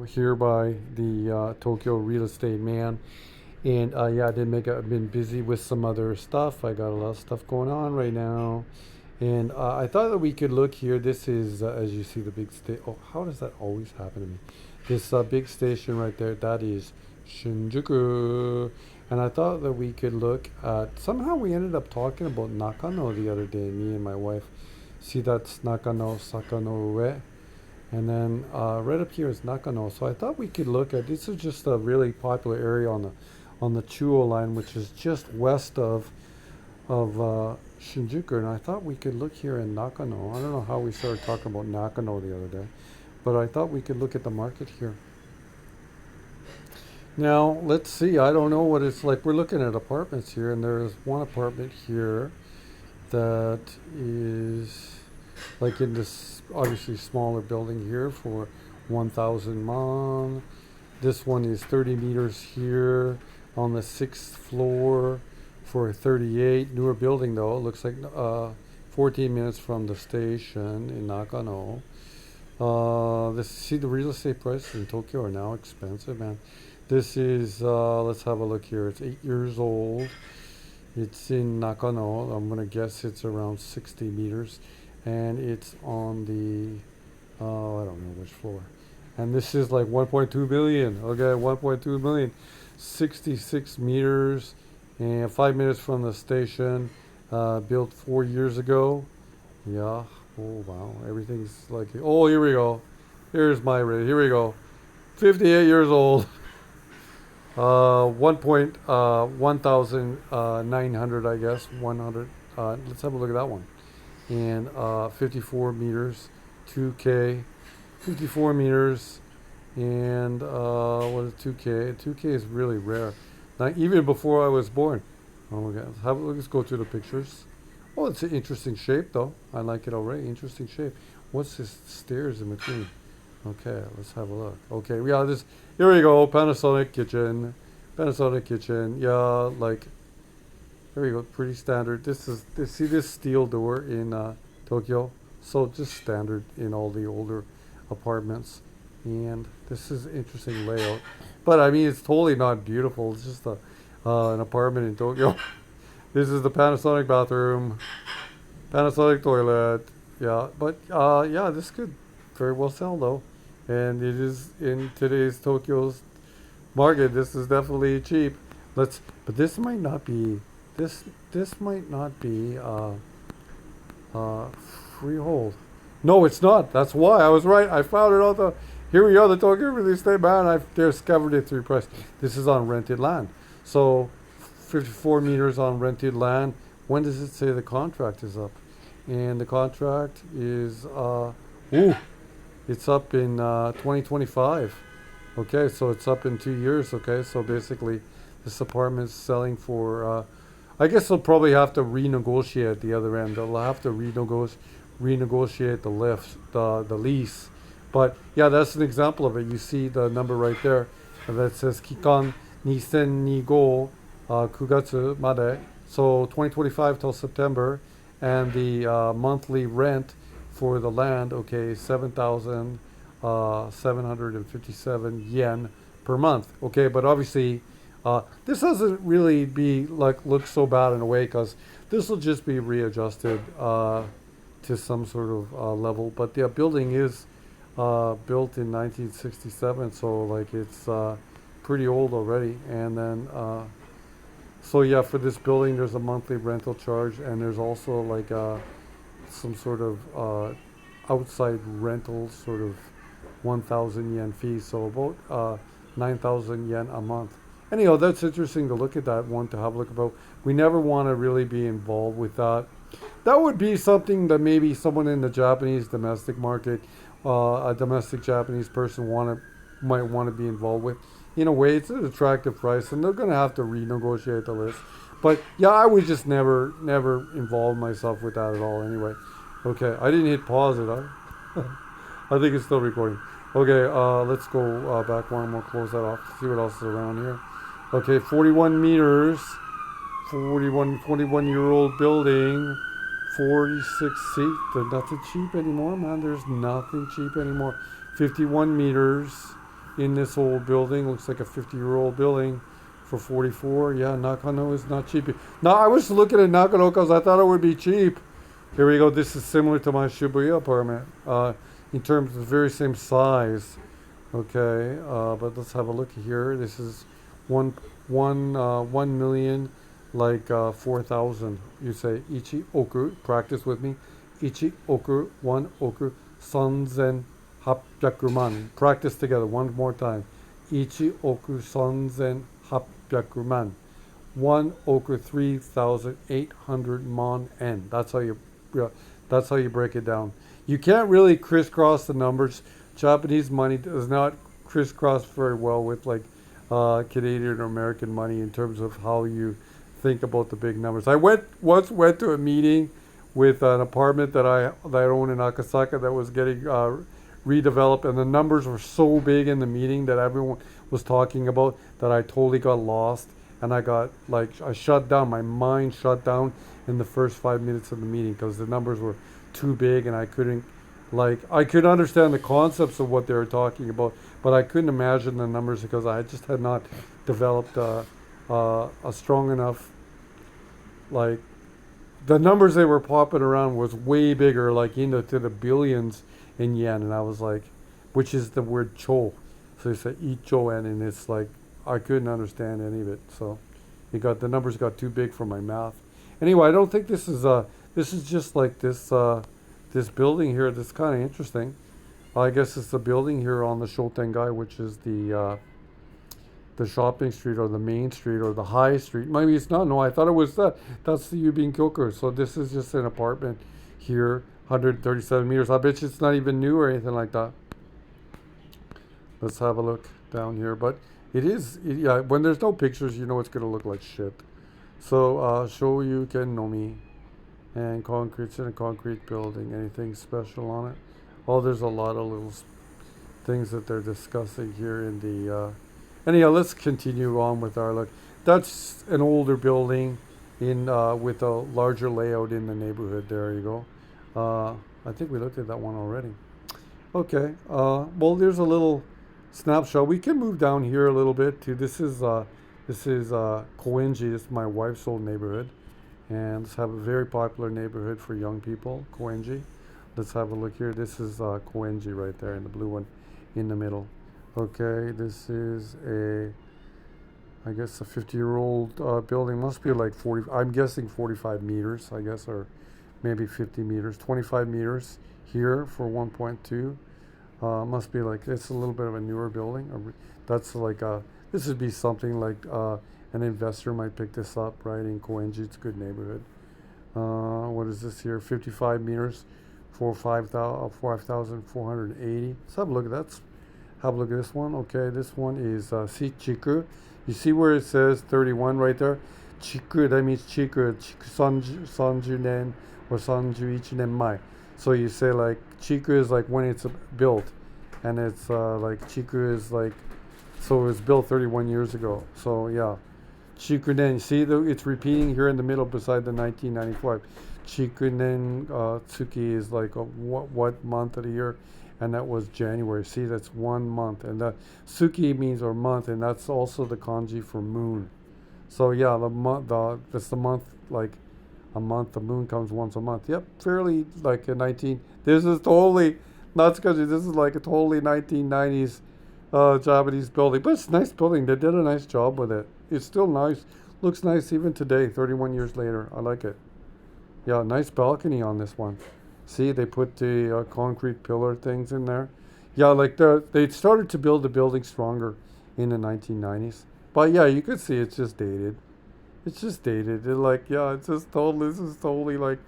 Here by the Tokyo real estate man. And yeah, I did make. I've been busy with some other stuff. I got a lot of stuff going on right now, and I thought that we could look here. This is, as you see, the big state. Oh, how does that always happen to me? This big station right there. That is Shinjuku. And I thought that we could look at. Somehow we ended up talking about Nakano the other day. Me and my wife. See, that's Nakano Sakano Ue. And then right up here is Nakano. So I thought we could look at this is just a really popular area on the Chuo line, which is just west of Shinjuku. And I thought we could look here in Nakano. I don't know how we started talking about Nakano the other day, but I thought we could look at the market here. Now let's see. I don't know what it's like. We're looking at apartments here, and there's one apartment here that is like in this obviously smaller building here for 1,000 mon. This one is 30 meters here on the sixth floor for 38. Newer building though. It looks like 14 minutes from the station in Nakano. This see the real estate prices in Tokyo are now expensive, man. This is let's have a look here. It's 8 years old. It's in Nakano. I'm gonna guess it's around 60 meters, and it's on the I don't know which floor. And this is like 1.2 billion. Okay, 1.2 million, 66 meters, and 5 minutes from the station. Built 4 years ago. Yeah. Oh wow, everything's like. Oh, here we go. Here's my rate. Here we go. 58 years old. 1,900, I guess. 100. Let's have a look at that one. And 54 meters, 2K, 54 meters, and what is 2K? 2K is really rare. Now, even before I was born. Oh my God. Let's go through the pictures. Oh, it's an interesting shape, though. I like it already. Interesting shape. What's this stairs in between? Okay, let's have a look. Okay, yeah, this here we go. Panasonic kitchen, Panasonic kitchen. Yeah, like there we go. Pretty standard. See this steel door in Tokyo. So just standard in all the older apartments, and this is interesting layout. But I mean, it's totally not beautiful. It's just an apartment in Tokyo. This is the Panasonic bathroom, Panasonic toilet. Yeah, but yeah, this could very well sell though, and it is in today's Tokyo's market. This is definitely cheap. But this might not be. This might not be uh, freehold. No, it's not. That's why I was right. I found it on the. Here we are, the Tokyo Real Estate Man. I've discovered it through price. This is on rented land. So, 54 meters on rented land. When does it say the contract is up? And the contract is ooh, it's up in 2025. Okay, so it's up in 2 years. Okay, so basically, this apartment's selling for. I guess they'll probably have to renegotiate the other end. They'll have to renegotiate the lease. But yeah, that's an example of it. You see the number right there that says Kikan Nisen ni go Kugatsu made. So 2025 till September, and the monthly rent for the land, okay, 7,757 yen per month. Okay, but obviously, this doesn't really be like look so bad in a way because this will just be readjusted to some sort of level. But the building is built in 1967, so like it's pretty old already. And then so yeah, for this building, there's a monthly rental charge, and there's also like some sort of outside rental sort of 1,000 yen fee, so about 9,000 yen a month. Anyhow, that's interesting to look at that one to have a look about. We never want to really be involved with that. That would be something that maybe someone in the Japanese domestic market, a domestic Japanese person might want to be involved with. In a way, it's an attractive price, and they're going to have to renegotiate the list. But yeah, I would just never involve myself with that at all. Anyway, okay, I didn't hit pause it. I think it's still recording. Okay, let's go back one more. Close that off. See what else is around here. Okay, 41 meters, 21-year-old building, 46 seats. There's nothing cheap anymore, man. There's nothing cheap anymore. 51 meters. in this old building. Looks like a 50-year-old building for 44. Yeah, Nakano is not cheap. Now, I was looking at Nakano because I thought it would be cheap. Here we go. This is similar to my Shibuya apartment in terms of the very same size. Okay, but let's have a look here. This is 1 million, like 4,000. You say ichi oku. Practice with me. Ichi oku, 1 oku, sanzen hapyakuman. Practice together one more time. Ichi oku sanzen hapyakuman. 1 oku 3,800 mon en. Yeah, that's how you break it down. You can't really crisscross the numbers. Japanese money does not crisscross very well with like Canadian or American money in terms of how you think about the big numbers. I once went to a meeting with an apartment that I own in Akasaka that was getting redeveloped, and the numbers were so big in the meeting that everyone was talking about that I totally got lost, and I shut down. My mind shut down in the first 5 minutes of the meeting because the numbers were too big, and I could understand the concepts of what they were talking about, but I couldn't imagine the numbers because I just had not developed a strong enough, like, the numbers they were popping around was way bigger, like to the billions in yen, and I was like, which is the word cho, so they said icho en, and it's like I couldn't understand any of it, so the numbers got too big for my math. Anyway, I don't think this is just like this building here. That's kind of interesting. I guess it's the building here on the Shotengai, which is the shopping street or the main street or the high street. Maybe it's not. No, I thought it was that. That's the Yubin Kyoku. So this is just an apartment here, 137 meters. I bet you it's not even new or anything like that. Let's have a look down here. But yeah, when there's no pictures, you know it's going to look like shit. So, Shoyu Ken Nomi. And concrete's in a concrete building. Anything special on it? Oh, there's a lot of little things that they're discussing here in the... Anyhow, let's continue on with our look. That's an older building with a larger layout in the neighborhood. There you go. I think we looked at that one already. Okay. Well, there's a little snapshot. We can move down here a little bit too. This is Koenji. This is my wife's old neighborhood. And let's have a very popular neighborhood for young people, Koenji. Let's have a look here. This is Koenji right there in the blue one in the middle. Okay, this is I guess a 50-year-old building. Must be like 40, I'm guessing 45 meters, I guess, or maybe 50 meters. 25 meters here for 1.2. Must be like, it's a little bit of a newer building. That's like, this would be something like an investor might pick this up, right, in Koenji. It's a good neighborhood. What is this here? 55 meters for 5,480. Let's have a look at that. Have a look at this one. Okay, this one is Chiku. You see where it says 31 right there? Chiku, that means Chiku. Sanju nen or Sanju ichi nen mai. So you say like Chiku is like when it's built, and it's like Chiku is like, so it was built 31 years ago. So yeah, Chikunen. See, it's repeating here in the middle beside the 1995. Chikunen Tsuki is like what month of the year, and that was January. See, that's 1 month, and the Tsuki means or month, and that's also the kanji for moon. So yeah, that's the month, like a month. The moon comes once a month. Yep, fairly like a 19. This is totally not Tsukaji. This is like a totally 1990s Japanese building, but it's a nice building. They did a nice job with it. It's still nice. Looks nice even today, 31 years later. I like it. Yeah, nice balcony on this one. See, they put the concrete pillar things in there. Yeah, like they started to build the building stronger in the 1990s. But yeah, you could see it's just dated. It's just dated. This is totally like,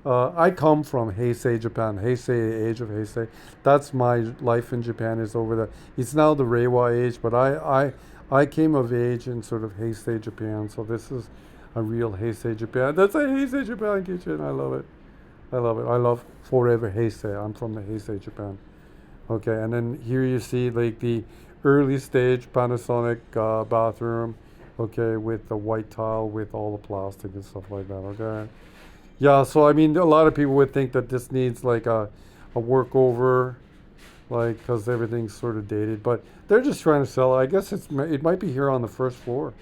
I come from Heisei, Japan. Heisei, age of Heisei. That's my life in Japan is over there. It's now the Reiwa age, but I came of age in sort of Heisei, Japan. So this is a real Heisei, Japan. That's a Heisei, Japan kitchen. I love it. I love forever Heisei. I'm from the Heisei, Japan. Okay, and then here you see like the early stage Panasonic bathroom. Okay, with the white tile with all the plastic and stuff like that. Okay. Yeah, so I mean, a lot of people would think that this needs like a workover, like because everything's sort of dated. But they're just trying to sell it. I guess it might be here on the first floor.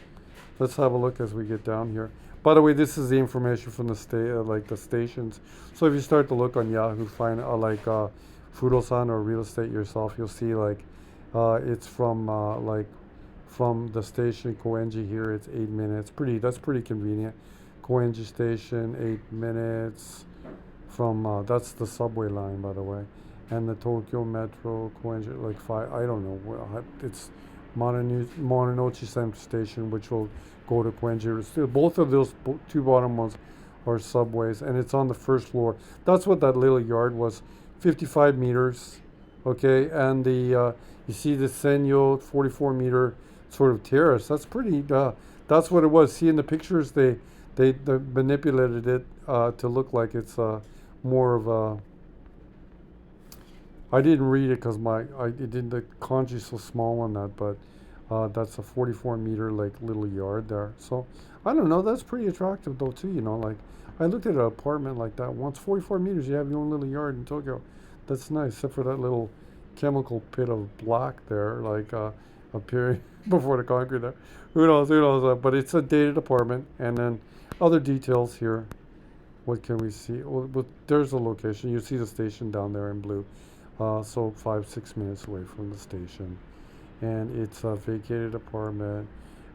Let's have a look as we get down here. By the way, this is the information from the like the stations. So if you start to look on Yahoo, find like Fudo-san or real estate yourself, you'll see like it's from like from the station Koenji here. It's 8 minutes. That's pretty convenient. Koenji station, 8 minutes from that's the subway line, by the way, and the Tokyo Metro Koenji like five. I don't know. It's Mononochi Central Station, which will go to Koenji. Still, both of those two bottom ones are subways, and it's on the first floor. That's what that little yard was, 55 meters. Okay, and the you see the Senyo 44-meter sort of terrace. That's pretty. That's what it was. See in the pictures, they manipulated it to look like it's more of a. I didn't read it because the kanji's so small on that, but that's a 44-meter like little yard there. So I don't know. That's pretty attractive though too. Like I looked at an apartment like that once. 44 meters. You have your own little yard in Tokyo. That's nice, except for that little chemical pit of black there, like appearing before the concrete there. Who knows? Who knows? But it's a dated apartment, and then other details here. What can we see? Well, there's a location. You see the station down there in blue. So 5-6 minutes away from the station, and it's a vacated apartment,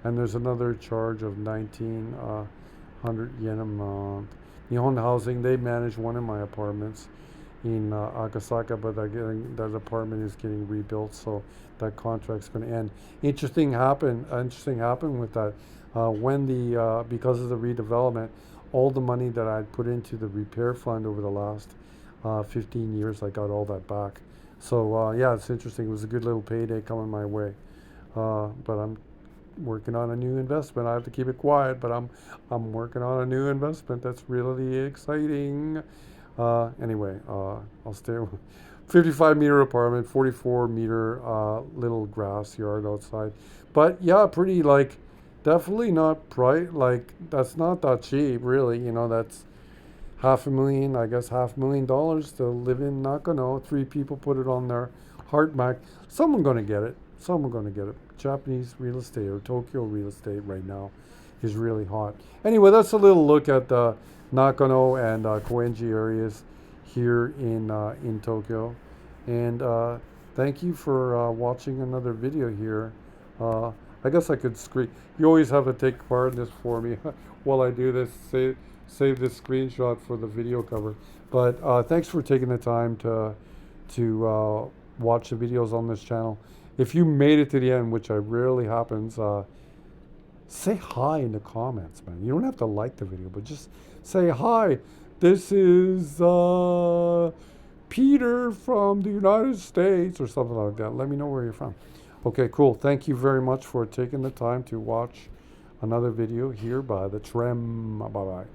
and there's another charge of 1,900 yen a month. Nihon Housing, they manage one of my apartments in Akasaka, but that apartment is getting rebuilt, so that contract's going to end. Interesting happened with that when the because of the redevelopment, all the money that I'd put into the repair fund over the last 15 years, I got all that back. So yeah, it's interesting. It was a good little payday coming my way. But I'm working on a new investment. I have to keep it quiet, but I'm working on a new investment that's really exciting. Anyway, I'll stay. 55-meter apartment, 44-meter little grass yard outside. But yeah, pretty like definitely not price. Like that's not that cheap, really. That's $500,000, I guess $500,000 to live in Nakano. 3 people put it on their heart map. Someone going to get it. Someone going to get it. Japanese real estate or Tokyo real estate right now is really hot. Anyway, that's a little look at the Nakano and Koenji areas here in Tokyo. And thank you for watching another video here. I guess I could screen. You always have to take part in this for me while I do this. Save this screenshot for the video cover. But thanks for taking the time to watch the videos on this channel. If you made it to the end, which rarely happens, say hi in the comments, man. You don't have to like the video, but just say hi. This is Peter from the United States or something like that. Let me know where you're from. Okay, cool. Thank you very much for taking the time to watch another video here by the Trem. Bye-bye.